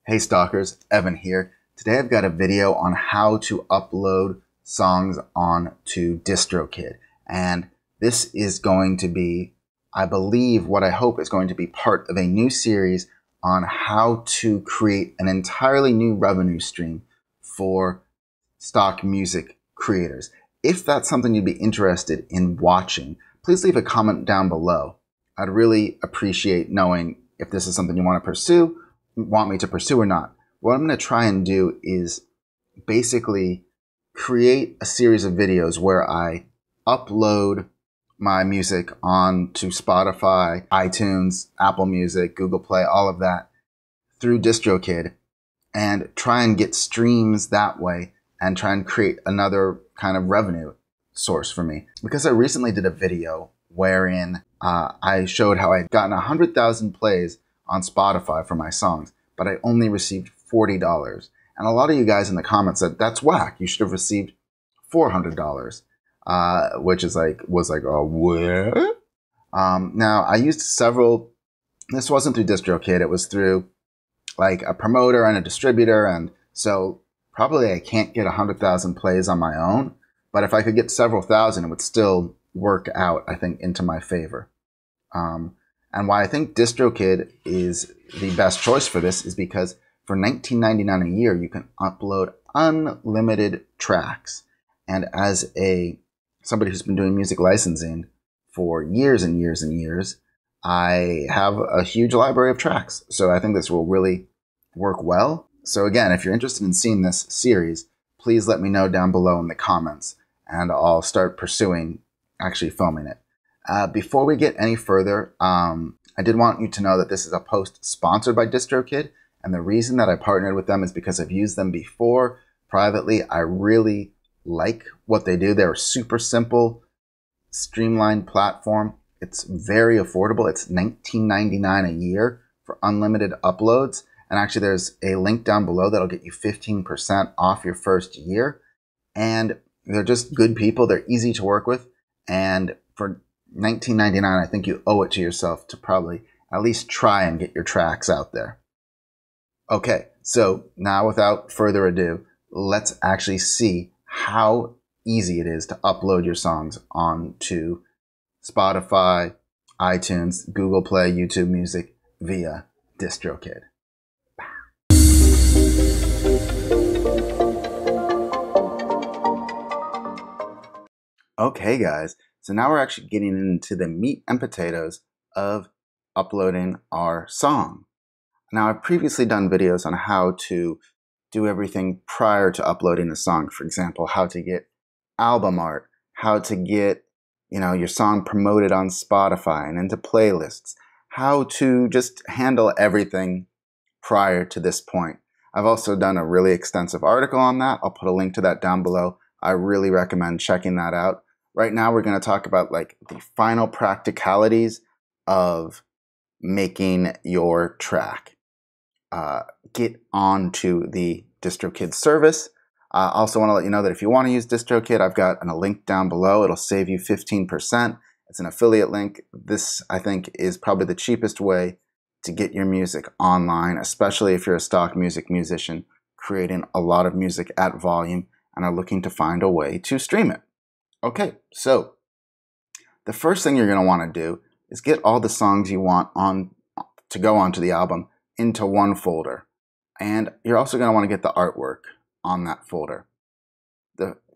Hey stalkers, Evan here. Today I've got a video on how to upload songs onto DistroKid. And this is going to be, I believe, what I hope is going to be part of a new series on how to create an entirely new revenue stream for stock music creators. If that's something you'd be interested in watching, please leave a comment down below. I'd really appreciate knowing if this is something you want me to pursue or not. What I'm going to try and do is basically create a series of videos where I upload my music onto Spotify, iTunes, Apple Music, Google Play, all of that through DistroKid, and try and get streams that way and try and create another kind of revenue source for me. Because I recently did a video wherein I showed how I'd gotten 100,000 plays on Spotify for my songs, but I only received $40. And a lot of you guys in the comments said, that's whack. You should have received $400, which was like, oh, what? Now, I used several, this wasn't through DistroKid, it was through like a promoter and a distributor. And so probably I can't get 100,000 plays on my own, but if I could get several thousand, it would still work out, I think, into my favor. And why I think DistroKid is the best choice for this is because for $19.99 a year, you can upload unlimited tracks. And as somebody who's been doing music licensing for years and years and years, I have a huge library of tracks. So I think this will really work well. So again, if you're interested in seeing this series, please let me know down below in the comments, and I'll start pursuing actually filming it. Before we get any further, I did want you to know that this is a post sponsored by DistroKid, and the reason that I partnered with them is because I've used them before privately. I really like what they do. They're a super simple, streamlined platform. It's very affordable. It's $19.99 a year for unlimited uploads. And actually, there's a link down below that'll get you 15% off your first year. And they're just good people. They're easy to work with. And for $19.99, I think you owe it to yourself to probably at least try and get your tracks out there. Okay, so now without further ado, let's actually see how easy it is to upload your songs onto Spotify, iTunes, Google Play, YouTube Music via DistroKid. Okay, guys. So now we're actually getting into the meat and potatoes of uploading our song. Now, I've previously done videos on how to do everything prior to uploading a song. For example, how to get album art, how to get, your song promoted on Spotify and into playlists, how to just handle everything prior to this point. I've also done a really extensive article on that. I'll put a link to that down below. I really recommend checking that out. Right now, we're going to talk about like the final practicalities of making your track. Get onto the DistroKid service. I also want to let you know that if you want to use DistroKid, I've got a link down below. It'll save you 15%. It's an affiliate link. This, I think, is probably the cheapest way to get your music online, especially if you're a stock music musician creating a lot of music at volume and are looking to find a way to stream it. Okay, so the first thing you're going to want to do is get all the songs you want to go onto the album into one folder. And you're also going to want to get the artwork on that folder.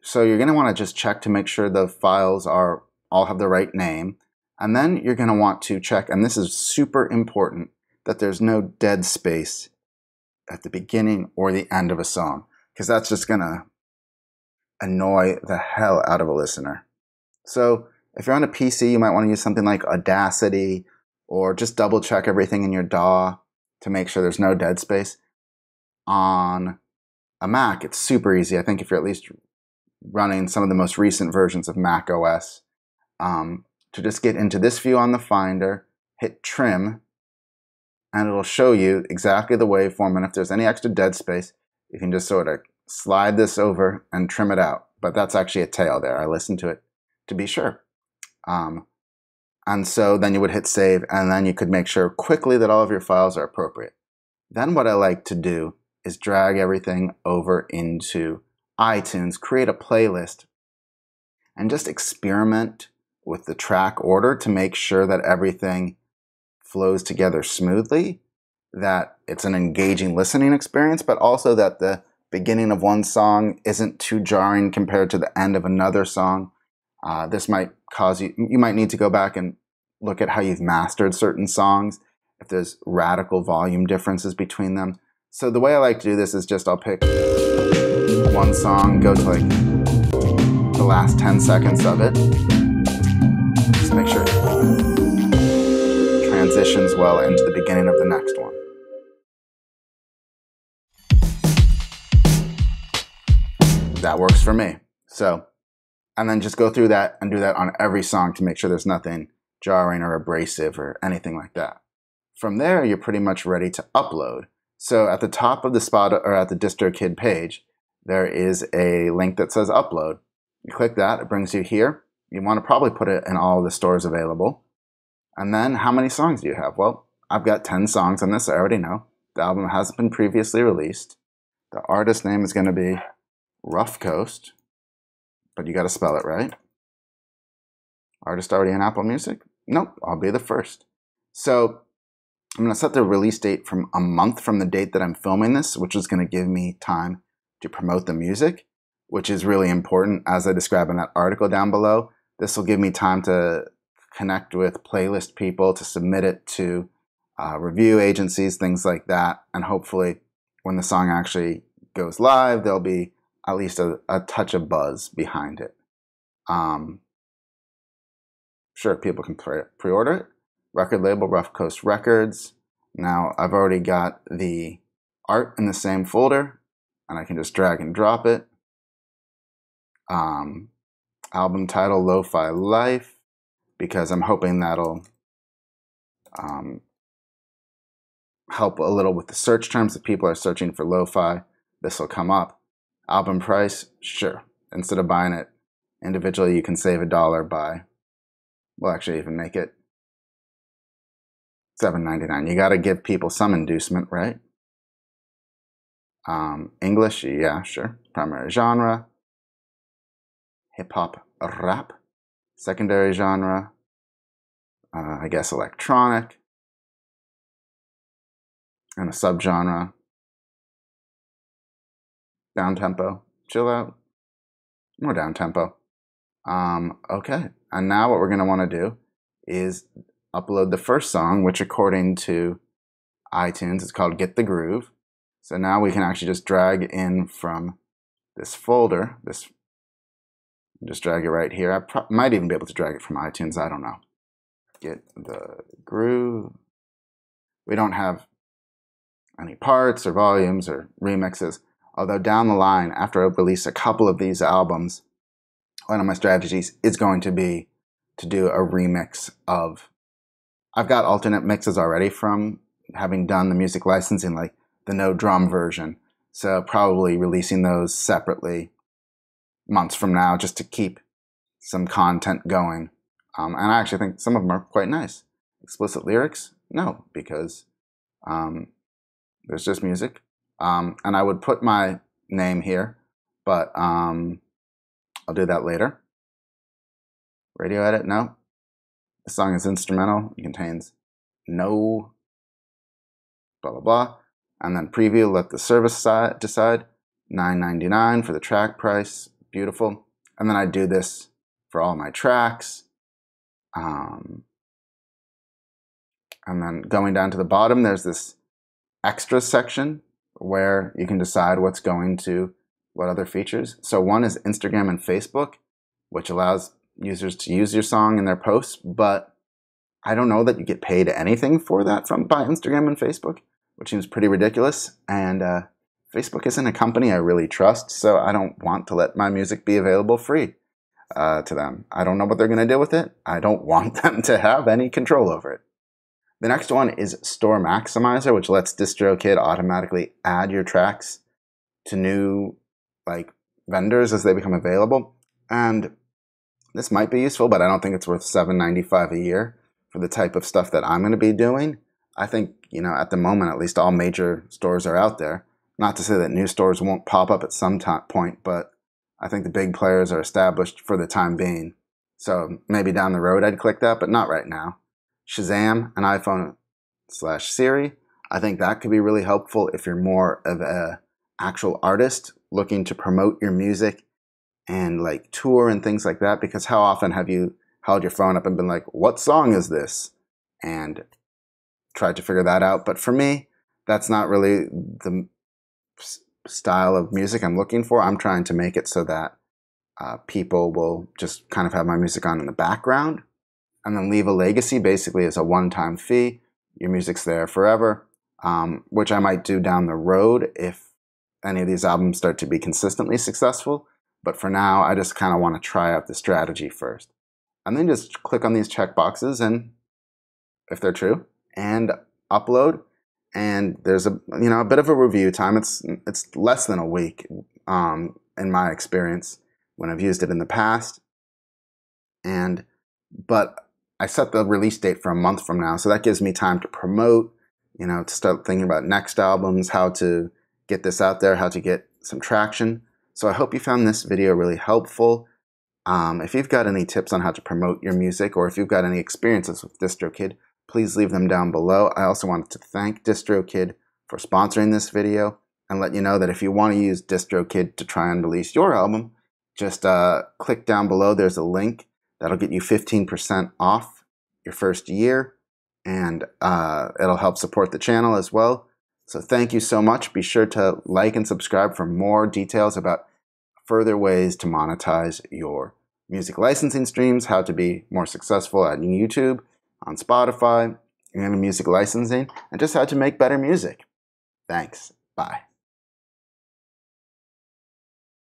So you're going to want to just check to make sure the files all have the right name. And then you're going to want to check, and this is super important, that there's no dead space at the beginning or the end of a song, because that's just going to annoy the hell out of a listener. So if you're on a PC, you might want to use something like Audacity, or just double check everything in your DAW to make sure there's no dead space. On a Mac, it's super easy. I think if you're at least running some of the most recent versions of Mac OS, to just get into this view on the Finder, hit Trim, and it'll show you exactly the waveform. And if there's any extra dead space, you can just sort of slide this over and trim it out. But that's actually a tail there. I listened to it to be sure. And so then you would hit save, and then you could make sure quickly that all of your files are appropriate. Then what I like to do is drag everything over into iTunes, create a playlist, and just experiment with the track order to make sure that everything flows together smoothly, that it's an engaging listening experience, but also that the beginning of one song isn't too jarring compared to the end of another song. This might cause you might need to go back and look at how you've mastered certain songs, if there's radical volume differences between them. So the way I like to do this is just I'll pick one song, go to like the last 10 seconds of it. Just make sure it transitions well into the beginning of the next one. That works for me. So, and then just go through that and do that on every song to make sure there's nothing jarring or abrasive or anything like that. From there, you're pretty much ready to upload. So at the top of the spot or at the DistroKid page, there is a link that says upload. You click that, it brings you here. You want to probably put it in all the stores available. And then how many songs do you have? Well, I've got 10 songs on this, I already know. The album hasn't been previously released. The artist name is going to be Rough Coast, but you got to spell it right. Artist already in Apple Music? Nope, I'll be the first. So I'm going to set the release date from a month from the date that I'm filming this, which is going to give me time to promote the music, which is really important as I describe in that article down below. This will give me time to connect with playlist people, to submit it to review agencies, things like that. And hopefully when the song actually goes live, there'll be at least a touch of buzz behind it. Sure, people can pre-order it. Record label, Rough Coast Records. Now, I've already got the art in the same folder, and I can just drag and drop it. Album title, Lo-Fi Life, because I'm hoping that'll help a little with the search terms. If people are searching for lo-fi, this will come up. Album price, sure. Instead of buying it individually, you can save $1 by, we'll actually even make it $7.99. You got to give people some inducement, right? English, yeah, sure. Primary genre, hip-hop, rap. Secondary genre, I guess electronic. And a subgenre, down-tempo, chill out, more down-tempo. Okay, and now what we're going to want to do is upload the first song, which according to iTunes is called Get the Groove. So now we can actually just drag in from this folder, just drag it right here. I might even be able to drag it from iTunes, I don't know. Get the Groove. We don't have any parts or volumes or remixes, although down the line, after I release a couple of these albums, one of my strategies is going to be to do a remix of, I've got alternate mixes already from having done the music licensing, like the no drum version. So probably releasing those separately months from now just to keep some content going. And I actually think some of them are quite nice. Explicit lyrics? No, because there's just music. And I would put my name here, but I'll do that later. Radio edit? No. The song is instrumental. It contains no blah, blah, blah. And then preview, let the service decide. $9.99 for the track price. Beautiful. And then I do this for all my tracks. And then going down to the bottom, there's this extra section where you can decide what's going to what other features. So one is Instagram and Facebook, which allows users to use your song in their posts, but I don't know that you get paid anything for that by Instagram and Facebook, which seems pretty ridiculous. And Facebook isn't a company I really trust, so I don't want to let my music be available free to them. I don't know what they're going to do with it. I don't want them to have any control over it. The next one is Store Maximizer, which lets DistroKid automatically add your tracks to new vendors as they become available. And this might be useful, but I don't think it's worth $7.95 a year for the type of stuff that I'm going to be doing. I think, you know, at the moment, at least all major stores are out there. Not to say that new stores won't pop up at some point, but I think the big players are established for the time being. So maybe down the road I'd click that, but not right now. Shazam and iPhone/Siri, I think that could be really helpful if you're more of a actual artist looking to promote your music and like tour and things like that. Because how often have you held your phone up and been like, what song is this? And tried to figure that out. But for me, that's not really the style of music I'm looking for. I'm trying to make it so that people will just kind of have my music on in the background and then leave a legacy basically as a one-time fee. Your music's there forever, which I might do down the road if any of these albums start to be consistently successful. But for now, I just kind of want to try out the strategy first. And then just click on these check boxes, and if they're true, and upload. And there's a bit of a review time. It's less than a week in my experience when I've used it in the past. But I set the release date for a month from now, so that gives me time to promote, to start thinking about next albums, how to get this out there, how to get some traction. So I hope you found this video really helpful. If you've got any tips on how to promote your music, or if you've got any experiences with DistroKid, please leave them down below. I also wanted to thank DistroKid for sponsoring this video and let you know that if you want to use DistroKid to try and release your album, just click down below. There's a link that'll get you 15% off your first year, and it'll help support the channel as well. So thank you so much. Be sure to like and subscribe for more details about further ways to monetize your music licensing streams, how to be more successful at YouTube, on Spotify, and music licensing, and just how to make better music. Thanks. Bye.